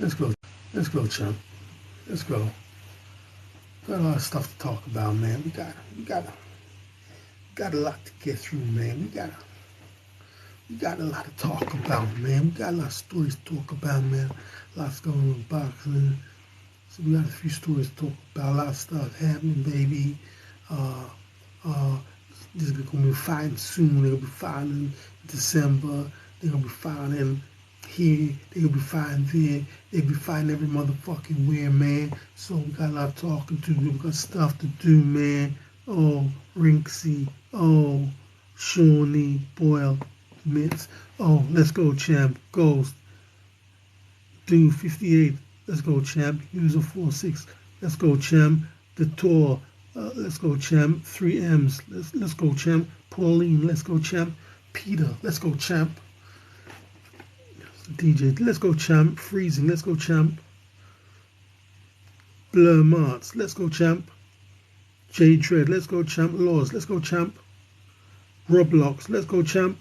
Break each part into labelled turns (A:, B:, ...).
A: Let's go. Let's go, champ. Let's go. Got a lot of stuff to talk about, man. We got a lot to get through, man. We got a lot to talk about, man. We got a lot of stories to talk about, man. Lots going on with boxing. So we got a few stories to talk about. A lot of stuff happening, baby. Uh, uh, they're gonna be fighting soon. They're gonna be fighting in December. They're gonna be fighting here. They're gonna be fighting there. They'll be fighting every motherfucking where, man. So we got a lot of talking to do. We got stuff to do, man. Oh, Rinksy. Oh, Shawnee, Boyle, Mitts. Oh, let's go, champ. Ghost. Dude, 58. Let's go, champ. User 46. Let's go, champ. The tour. Let's go, champ. 3Ms. Let's go, champ. Pauline. Let's go, champ. Peter. Let's go, champ. DJ. Let's go, champ. Freezing. Let's go, champ. Blur Marts. Let's go, champ. J Dread. Let's go, champ. Laws. Let's go, champ. Roblox. Let's go, champ.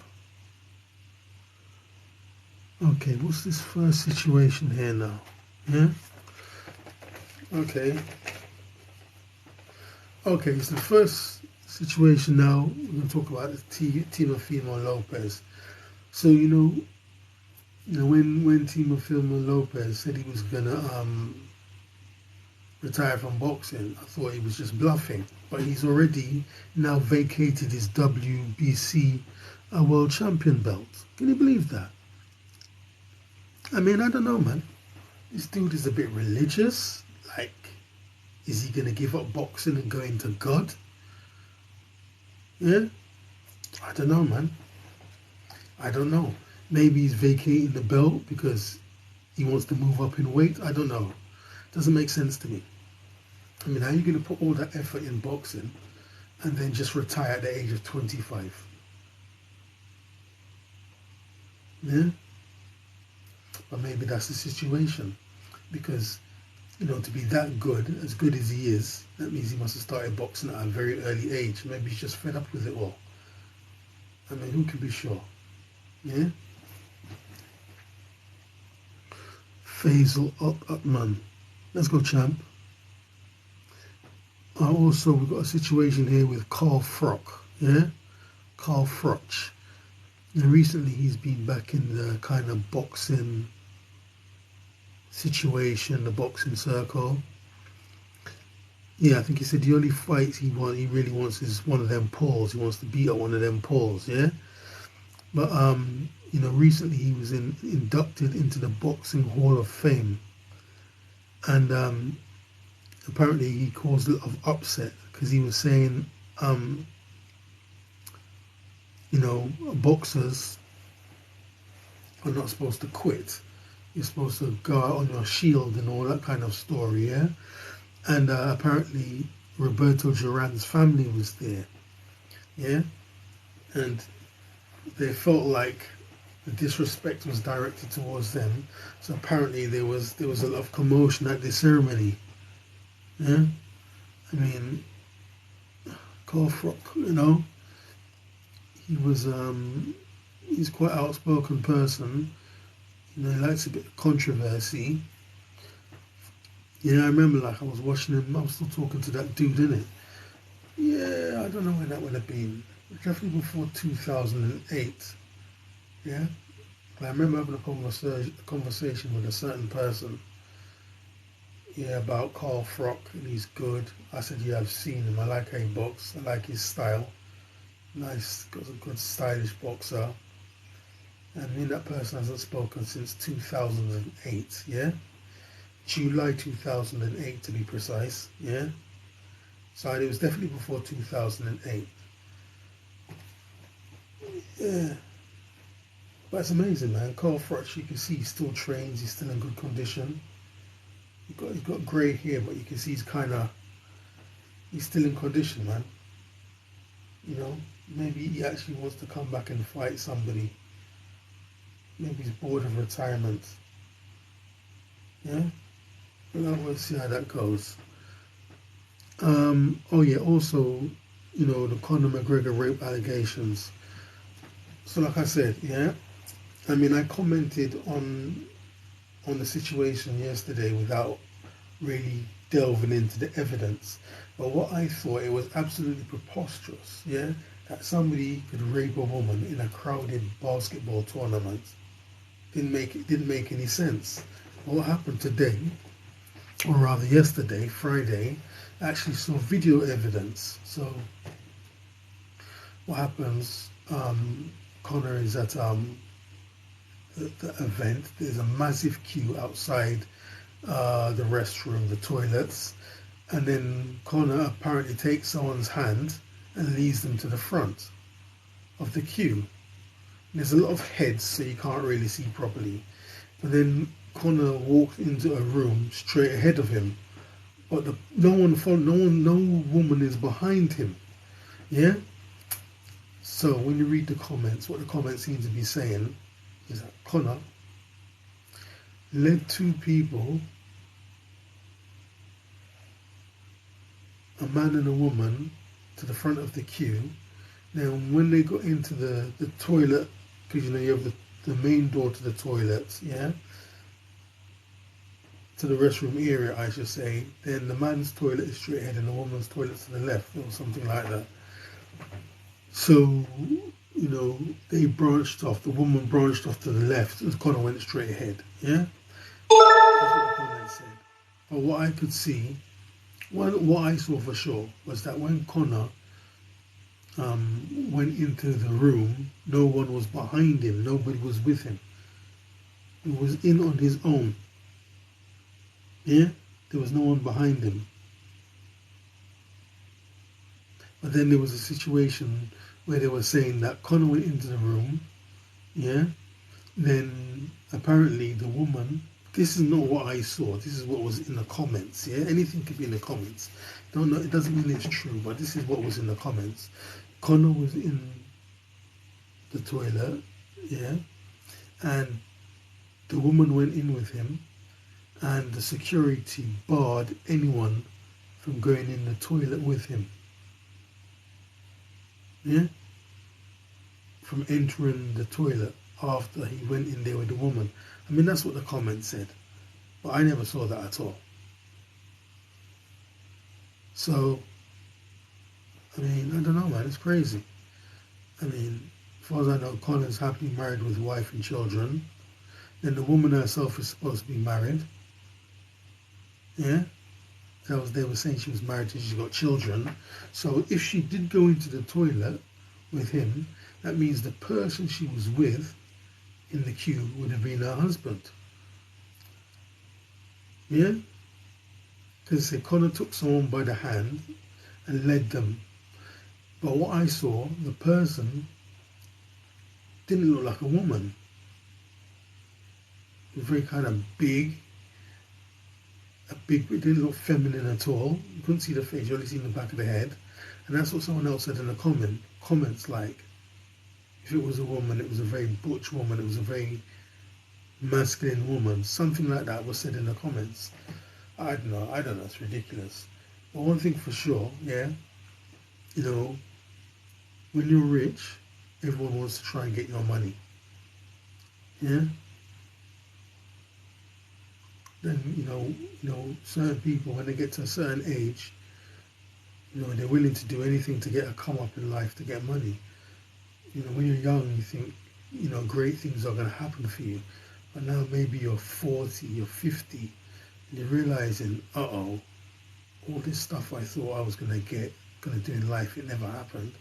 A: Okay, what's this first situation here now? Yeah? Okay. Okay, so the first situation now, we're going to talk about is Teofimo Lopez. So, when Teofimo Lopez said he was going to retire from boxing, I thought he was just bluffing. But he's already now vacated his WBC world champion belt. Can you believe that? I mean, I don't know, man. This dude is a bit religious. Like, is he going to give up boxing and go into God? Yeah? I don't know, man. I don't know. Maybe he's vacating the belt because he wants to move up in weight. I don't know. Doesn't make sense to me. I mean, how are you going to put all that effort in boxing and then just retire at the age of 25? Yeah? But maybe that's the situation. Because, to be that good, as good as he is, that means he must have started boxing at a very early age. Maybe he's just fed up with it all. I mean, who can be sure? Yeah? Faisal Upman. Let's go, champ. Also, we've got a situation here with Carl Froch. Yeah? Carl Froch. And recently he's been back in the kind of boxing situation, the boxing circle. Yeah, I think he said the only fights he really wants is one of them Pauls. He wants to beat up one of them Pauls, yeah? But, recently he was inducted into the Boxing Hall of Fame. And apparently he caused a lot of upset because he was saying, boxers are not supposed to quit. You're supposed to go out on your shield and all that kind of story, yeah? And apparently Roberto Duran's family was there, yeah? And they felt like the disrespect was directed towards them. So apparently there was a lot of commotion at the ceremony, yeah? I mean, Carl Froch, he was, he's quite an outspoken person. He likes a bit of controversy. I remember I was watching him, I was still talking to that dude, innit? Yeah, I don't know when that would have been. Definitely before 2008. Yeah? I remember having a conversation with a certain person. Yeah, about Carl Froch, and he's good. I said, yeah, I've seen him. I like how he boxes. I like his style. Nice, got a good stylish boxer. And me and that person hasn't spoken since 2008, yeah? July 2008 to be precise, yeah? So it was definitely before 2008. Yeah. But it's amazing, man. Carl Froch, you can see he still trains, he's still in good condition. He's got grey hair, but you can see he's still in condition, man. Maybe he actually wants to come back and fight somebody. Maybe he's bored of retirement. Yeah? Well, we'll see how that goes. Also, the Conor McGregor rape allegations. So like I said, yeah, I mean, I commented on on the situation yesterday without really delving into the evidence. But what I thought, it was absolutely preposterous, yeah, that somebody could rape a woman in a crowded basketball tournament. Didn't make any sense. But what happened today, or rather yesterday, Friday, I actually saw video evidence. So what happens? Connor is at the event. There's a massive queue outside the restroom, the toilets, and then Connor apparently takes someone's hand and leads them to the front of the queue. There's a lot of heads, so you can't really see properly. But then Connor walked into a room straight ahead of him, but no woman is behind him. Yeah. So when you read the comments, what the comments seem to be saying is that Connor led two people, a man and a woman, to the front of the queue. Now, when they got into the toilet, because you know you have the main door to the toilet, yeah, to the restroom area, I should say, then the man's toilet is straight ahead and the woman's toilet to the left, or something like that. So, you know, they branched off. The woman branched off to the left, and Connor went straight ahead, yeah? That's what the comment said. But what I could see, what I saw for sure, was that when Connor went into the room, no one was behind him, nobody was with him. He was in on his own. Yeah? There was no one behind him. But then there was a situation where they were saying that Connor went into the room, yeah? Then apparently the woman, this is not what I saw, this is what was in the comments, yeah? Anything could be in the comments. Don't know, it doesn't mean it's true, but this is what was in the comments. Connor was in the toilet, yeah? And the woman went in with him, and the security barred anyone from going in the toilet with him. Yeah? From entering the toilet after he went in there with the woman. I mean, that's what the comment said. But I never saw that at all. So, I mean, I don't know, man. It's crazy. I mean, as far as I know, Connor's happily married with a wife and children. Then the woman herself is supposed to be married. Yeah? They were saying she was married and she's got children. So if she did go into the toilet with him, that means the person she was with in the queue would have been her husband. Yeah? Because Connor took someone by the hand and led them. But what I saw, the person didn't look like a woman. It was very kind of big. It didn't look feminine at all. You couldn't see the face, you only seen the back of the head. And that's what someone else said in the comments, like, if it was a woman, it was a very butch woman, it was a very masculine woman. Something like that was said in the comments. I don't know, it's ridiculous. But one thing for sure, yeah, you know, when you're rich, everyone wants to try and get your money. Yeah? Then, you know, certain people, when they get to a certain age, you know, they're willing to do anything to get a come up in life, to get money. You know, when you're young, you think, you know, great things are going to happen for you. But now maybe you're 40, you're 50, and you're realizing, all this stuff I thought I was going to do in life, it never happened.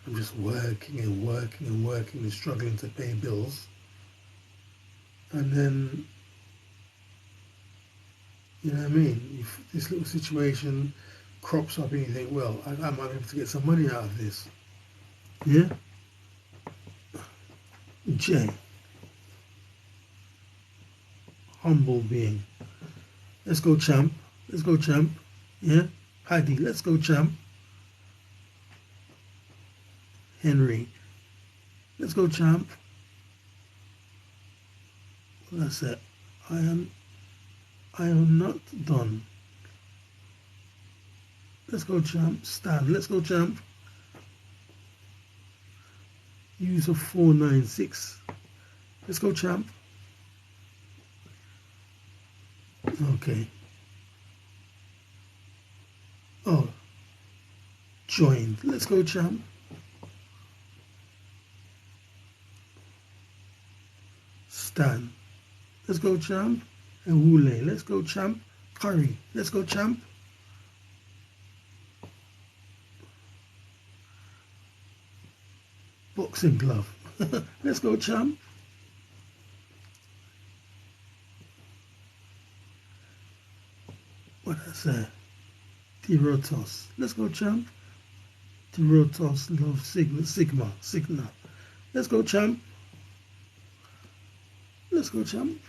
A: I'm just working and working and working and struggling to pay bills. And then, you know what I mean? If this little situation crops up and you think, well, I might be able to get some money out of this. Yeah? Jay. Humble being. Let's go, champ. Let's go, champ. Yeah? Paddy, let's go, champ. Henry. Let's go, champ. That's it. I am not done. Let's go, champ. Stan, let's go, champ. User 496. Let's go, champ. Okay. Oh, joined. Let's go, champ. Stan. Let's go, champ. And Wule. Let's go, champ. Curry. Let's go, champ. Boxing glove. Let's go, champ. What I say? Tirotos. Let's go, champ. Tirotos love Sigma. Let's go, champ. Let's go, champ.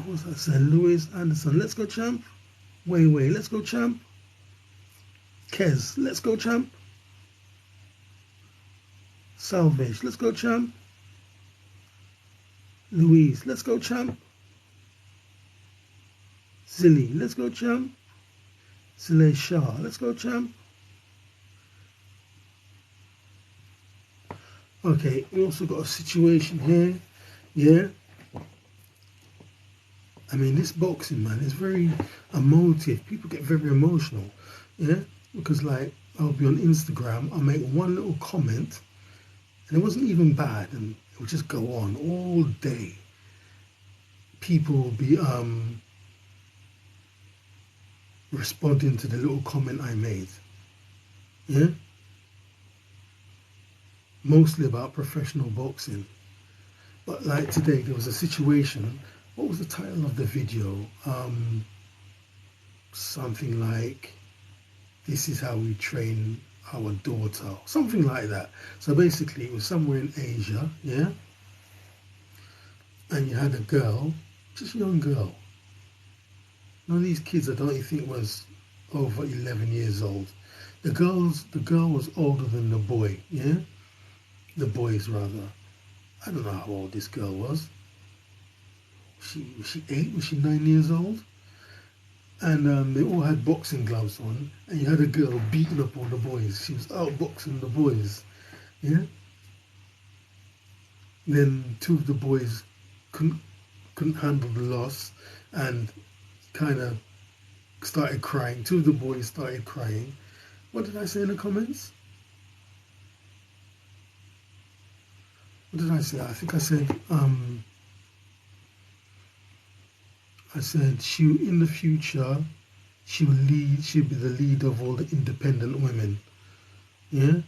A: What's that saying? Louis Anderson. Let's go, champ. Wei. Let's go, champ. Kez. Let's go, champ. Salvage. Let's go, champ. Louise. Let's go, champ. Zilly. Let's go, champ. Zile Shah. Let's go, champ. Okay, we also got a situation here. Yeah. I mean, this boxing, man, is very emotive. People get very emotional. Yeah. Because, like, I'll be on Instagram, I'll make one little comment, and it wasn't even bad, and it would just go on all day. People will be responding to the little comment I made. Yeah? Mostly about professional boxing. But like today, there was a situation. What was the title of the video? Something like, "This is how we train our daughter." Something like that. So basically, it was somewhere in Asia, yeah? And you had a girl, just a young girl. None of these kids, I don't think, was over 11 years old. The girl was older than the boy, yeah? The boys, rather. I don't know how old this girl was. Was she 8? Was she 9 years old? And they all had boxing gloves on, and you had a girl beating up all the boys. She was outboxing the boys, yeah? Then two of the boys couldn't handle the loss and kind of started crying. Two of the boys started crying. What did I say in the comments? What did I say? I think I said, in the future, she'll be the leader of all the independent women. Yeah?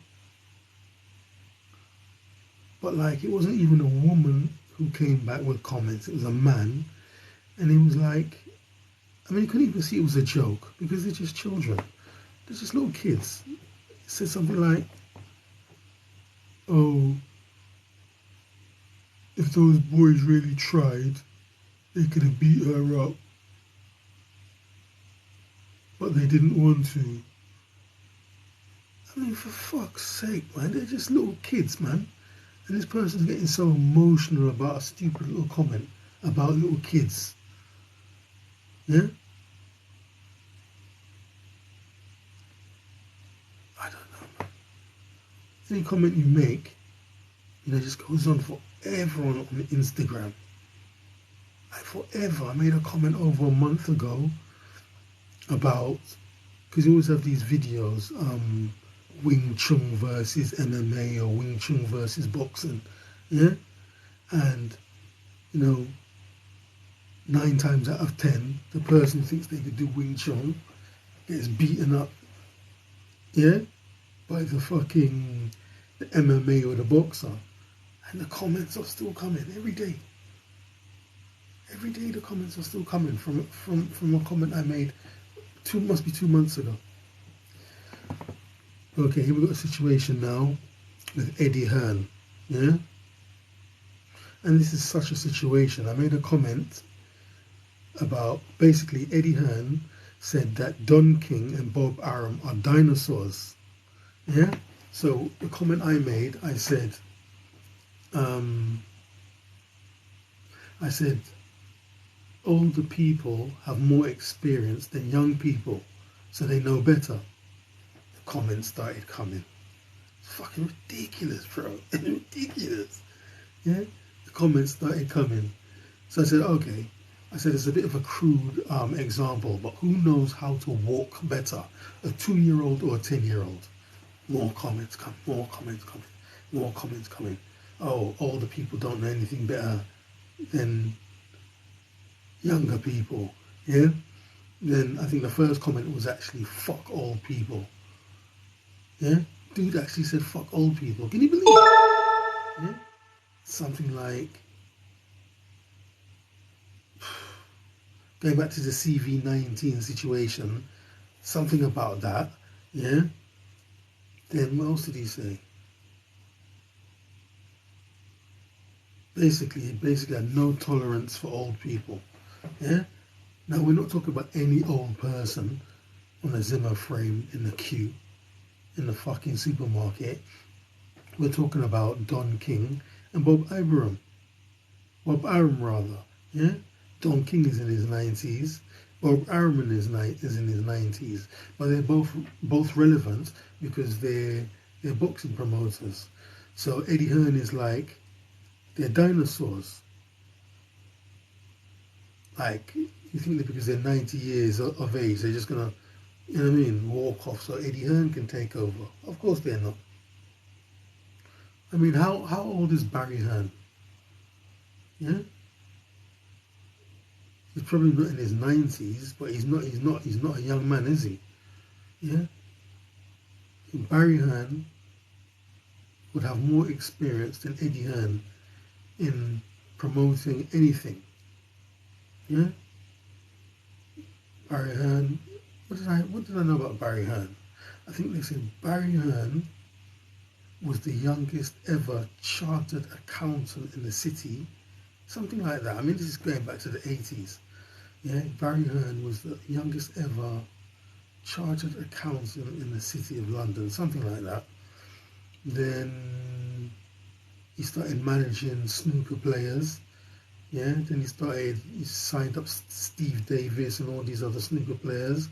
A: But like, it wasn't even a woman who came back with comments, it was a man. And he was like, I mean, you couldn't even see it was a joke because they're just children. They're just little kids. He said something like, "Oh, if those boys really tried, they could have beat her up. But they didn't want to." I mean, for fuck's sake, man, they're just little kids, man. And this person's getting so emotional about a stupid little comment about little kids. Yeah? I don't know, man. Any comment you make, just goes on forever on Instagram. Like forever. I made a comment over a month ago about, because you always have these videos, Wing Chun versus MMA or Wing Chun versus boxing, yeah? And, 9 times out of 10, the person who thinks they could do Wing Chun gets beaten up, yeah? By the MMA or the boxer. And the comments are still coming every day. Every day the comments are still coming from a comment I made must be 2 months ago. Okay, here we've got a situation now with Eddie Hearn, yeah? And this is such a situation. I made a comment about, basically, Eddie Hearn said that Don King and Bob Arum are dinosaurs, yeah? So the comment I made, I said, older people have more experience than young people, so they know better. The comments started coming. It's fucking ridiculous, bro. Ridiculous. Yeah? The comments started coming. So I said, okay. I said, it's a bit of a crude example, but who knows how to walk better, a 2-year-old or a 10-year-old? More comments coming, more comments coming, more comments coming. Oh, older people don't know anything better than younger people. Yeah? Then I think the first comment was actually, fuck old people. Yeah? Dude actually said, fuck old people. Can you believe it? Yeah? Something like, going back to the CV-19 situation, something about that. Yeah? Then what else did he say? Basically had no tolerance for old people. Yeah? Now we're not talking about any old person on a Zimmer frame in the queue in the fucking supermarket. We're talking about Don King and Bob Arum. Bob Arum rather. Yeah? Don King is in his 90s. Bob Arum is in his 90s. But they're both relevant because they're boxing promoters. So Eddie Hearn is like, they're dinosaurs. Like, you think that because they're 90 years of age, they're just gonna, you know what I mean, walk off so Eddie Hearn can take over? Of course they're not. I mean, how old is Barry Hearn? Yeah, he's probably not in his 90s, but he's not a young man, is he? Yeah, Barry Hearn would have more experience than Eddie Hearn in promoting anything. Yeah, Barry Hearn. What did I know about Barry Hearn? I think they said Barry Hearn was the youngest ever chartered accountant in the city, something like that. I mean, this is going back to the 80s. Yeah, Barry Hearn was the youngest ever chartered accountant in the city of London, something like that. Then he started managing snooker players. Yeah, then he signed up Steve Davis and all these other snooker players.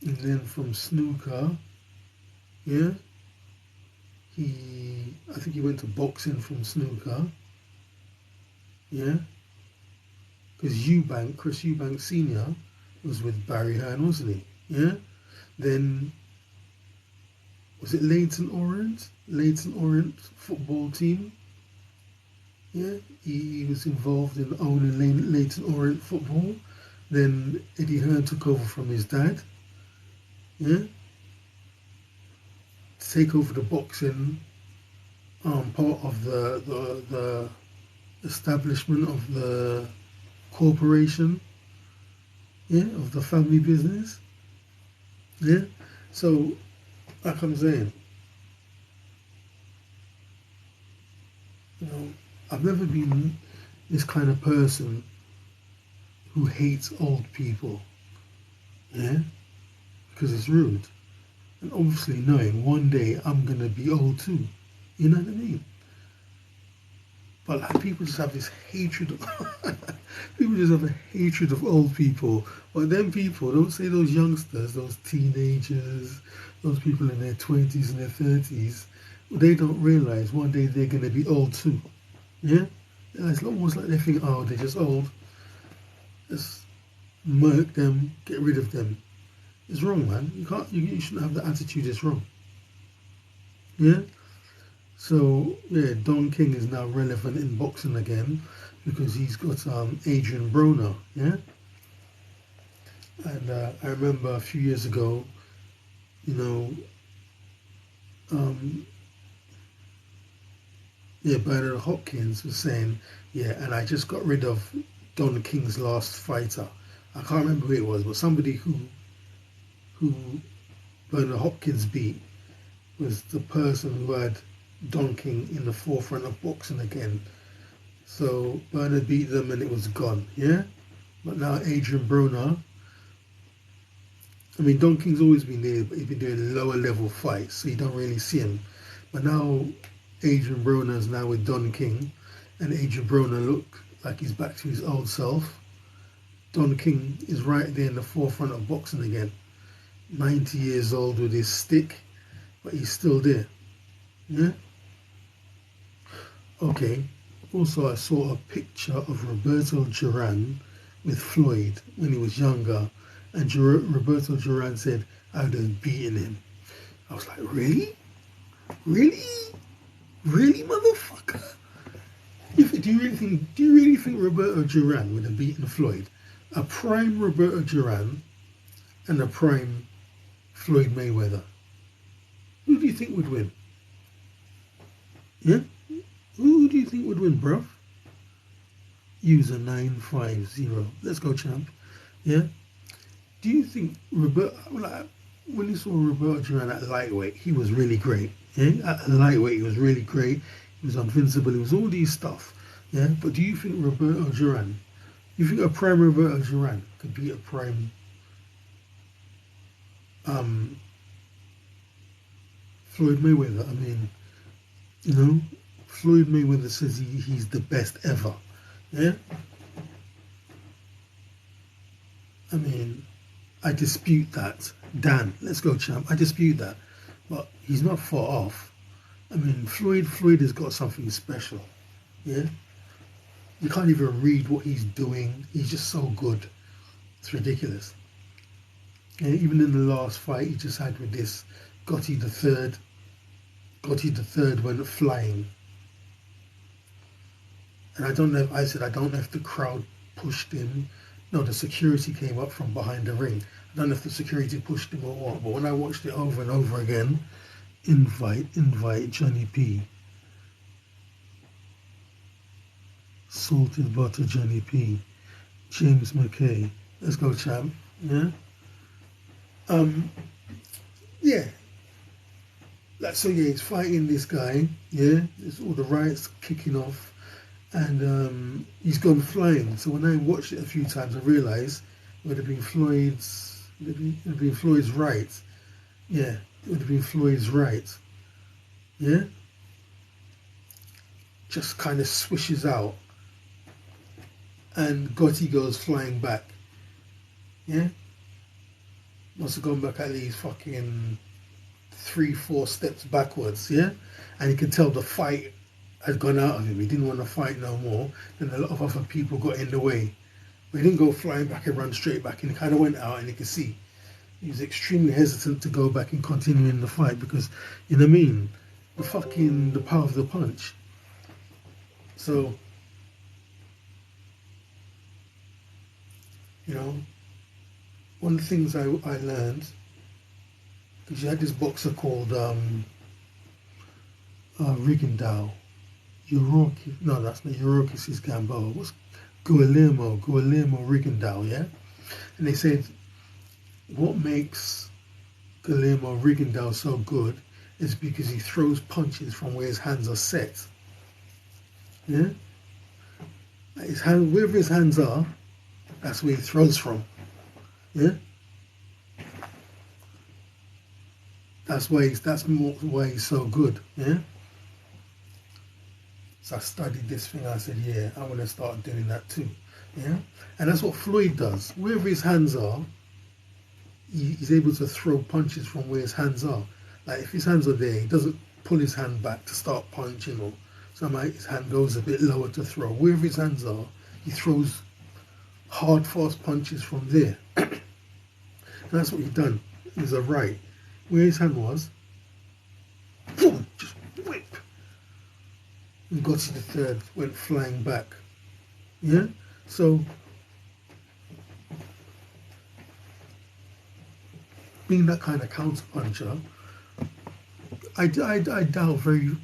A: And then from snooker, yeah, I think he went to boxing from snooker. Yeah, because Chris Eubank Senior was with Barry Hearn, wasn't he? Yeah. Then was it Leyton Orient? Leyton Orient football team. Yeah, he was involved in owning Leyton Orient football. Then Eddie Hearn took over from his dad. Yeah, to take over the boxing part of the establishment of the corporation. Yeah, of the family business. Yeah, so like I'm saying, you know, I've never been this kind of person who hates old people. Yeah, because it's rude. And obviously knowing one day I'm gonna be old too. You know what I mean? But like people just have this hatred of people just have a hatred of old people. But then people, don't say those youngsters, those teenagers, those people in their 20s and their 30s, they don't realise one day they're gonna be old too. Yeah? It's almost like they think, oh, they're just old. Just murk them, get rid of them. It's wrong, man. You shouldn't have that attitude. It's wrong. Yeah. So yeah, Don King is now relevant in boxing again because he's got Adrian Broner. Yeah. And I remember a few years ago, you know, Bernard Hopkins was saying, yeah, and I just got rid of Don King's last fighter. I can't remember who it was, but somebody who Bernard Hopkins beat was the person who had Don King in the forefront of boxing again. So Bernard beat them and it was gone, yeah? But now Adrian Broner, I mean, Don King's always been there, but he's been doing lower level fights, so you don't really see him. But now Adrian Broner is now with Don King, and Adrian Broner look like he's back to his old self. Don King is right there in the forefront of boxing again. 90 years old with his stick, but he's still there. Yeah? Okay, Also, I saw a picture of Roberto Duran with Floyd when he was younger, and Roberto Duran said, "I would have beaten him." I was like, really? Really? Really, motherfucker? Do you really think Roberto Duran would have beaten Floyd? A prime Roberto Duran and a prime Floyd Mayweather. Who do you think would win? Yeah? Who do you think would win, bruv? User 950. Let's go, champ. Yeah? Do you think Roberto, like, when you saw Roberto Duran at lightweight, he was really great. Yeah? At lightweight, he was really great. He was invincible. He was all these stuff. Yeah? But do you think Roberto Duran, you think a prime Roberto Duran could beat a prime Floyd Mayweather? I mean, Floyd Mayweather says he's the best ever. Yeah? I mean, I dispute that. Dan, let's go, champ. I dispute that. But he's not far off. I mean, Floyd has got something special. Yeah? You can't even read what he's doing. He's just so good. It's ridiculous. And even in the last fight he just had with this Gotti the Third went flying. And I don't know if the crowd pushed him. No, the security came up from behind the ring. I don't know if the security pushed him or what, but when I watched it over and over again, invite Johnny P. Salted butter Johnny P. James McKay. Let's go, champ. Yeah? Yeah. So yeah, he's fighting this guy, yeah? There's all the riots kicking off, and he's gone flying. So when I watched it a few times, I realised it would have been Floyd's right. Yeah, it would have been Floyd's right. Yeah? Just kind of swishes out, and Gotti goes flying back. Yeah? Must have gone back at least fucking 3-4 steps backwards, yeah? And you can tell the fight had gone out of him. He didn't want to fight no more. Then a lot of other people got in the way. But he didn't go flying back and run straight back. And he kind of went out, and you can see he was extremely hesitant to go back and continue in the fight because, you know what I mean? The power of the punch. So, one of the things I learned, because you had this boxer called Rigondeaux. No, that's not Yurokis, is Gamboa. What's Guillermo Rigondeaux, yeah? And they said, what makes Guillermo Rigondeaux so good is because he throws punches from where his hands are set. Yeah? Wherever his hands are, that's where he throws from. Yeah? That's why he's so good. Yeah? So I studied this thing. I said, yeah, I want to start doing that too. Yeah? And that's what Floyd does. Wherever his hands are, he's able to throw punches from where his hands are. Like if his hands are there, he doesn't pull his hand back to start punching, or somehow his hand goes a bit lower to throw. Wherever his hands are, he throws hard, fast punches from there. And that's what he done. It was a right. Where his hand was, boom, just whip. And Gotti the Third went flying back. Yeah? So, being that kind of counter puncher, I doubt very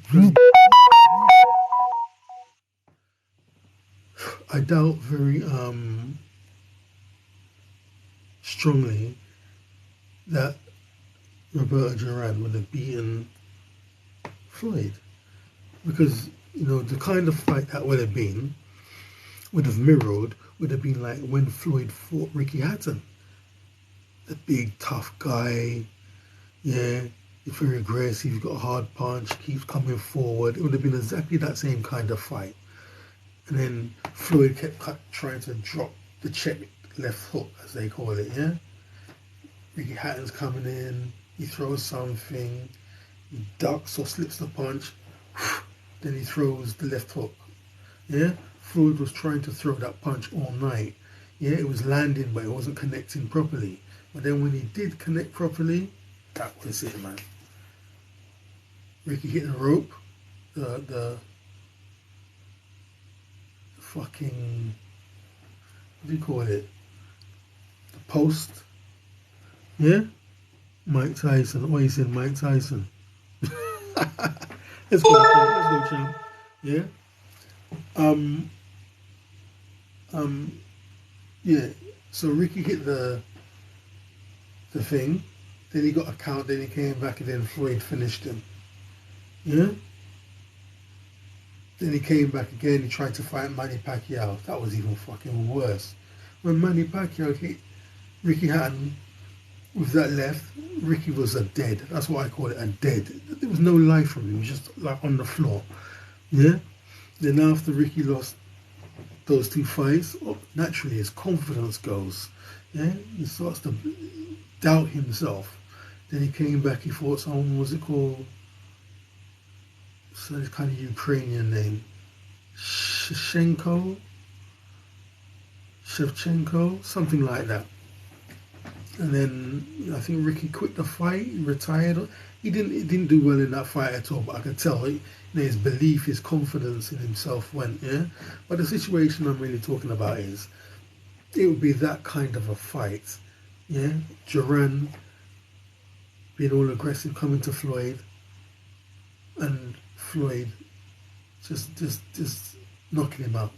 A: strongly that Roberto Duran would have beaten Floyd, because the kind of fight that would have been would have been like when Floyd fought Ricky Hatton, the big tough guy, yeah, he's very aggressive, he's got a hard punch, keeps coming forward. It would have been exactly that same kind of fight. And then Floyd kept trying to drop the check left hook, as they call it, yeah? Ricky Hatton's coming in, he throws something, he ducks or slips the punch, then he throws the left hook. Yeah, Floyd was trying to throw that punch all night. Yeah, it was landing, but it wasn't connecting properly. But then when he did connect properly, that was it, man. Ricky hit the rope, the fucking, what do you call it? The post. Yeah, Mike Tyson. What you said, Mike Tyson? Let's go, champ. Let's go, champ. Yeah. Um. Um. Yeah. So Ricky hit the thing. Then he got a count. Then he came back, and then Floyd finished him. Yeah. Then he came back again. He tried to fight Manny Pacquiao. That was even fucking worse. When Manny Pacquiao hit Ricky Hatton with that left, Ricky was a dead. That's what I call it, a dead. There was no life from him. He was just like on the floor. Yeah. Then after Ricky lost those two fights, naturally his confidence goes. Yeah. He starts to doubt himself. Then he came back. He fought someone. What was it called? So it's kind of Ukrainian name. Shevchenko, something like that. And then I think Ricky quit the fight, he retired. He didn't do well in that fight at all, but I could tell his belief, his confidence in himself went, yeah. But the situation I'm really talking about is it would be that kind of a fight, yeah. Duran being all aggressive, coming to Floyd, and Floyd just knocking him out.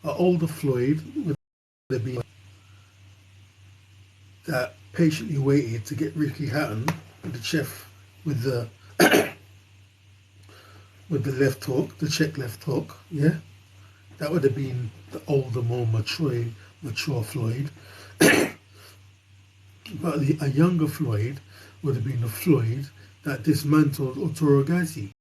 A: An older Floyd would have been that patiently waited to get Ricky Hatton, the chef, with the with the left hook, the check left hook, yeah? That would have been the older, more mature Floyd. But a younger Floyd would have been the Floyd that dismantled Otoro Ghazi.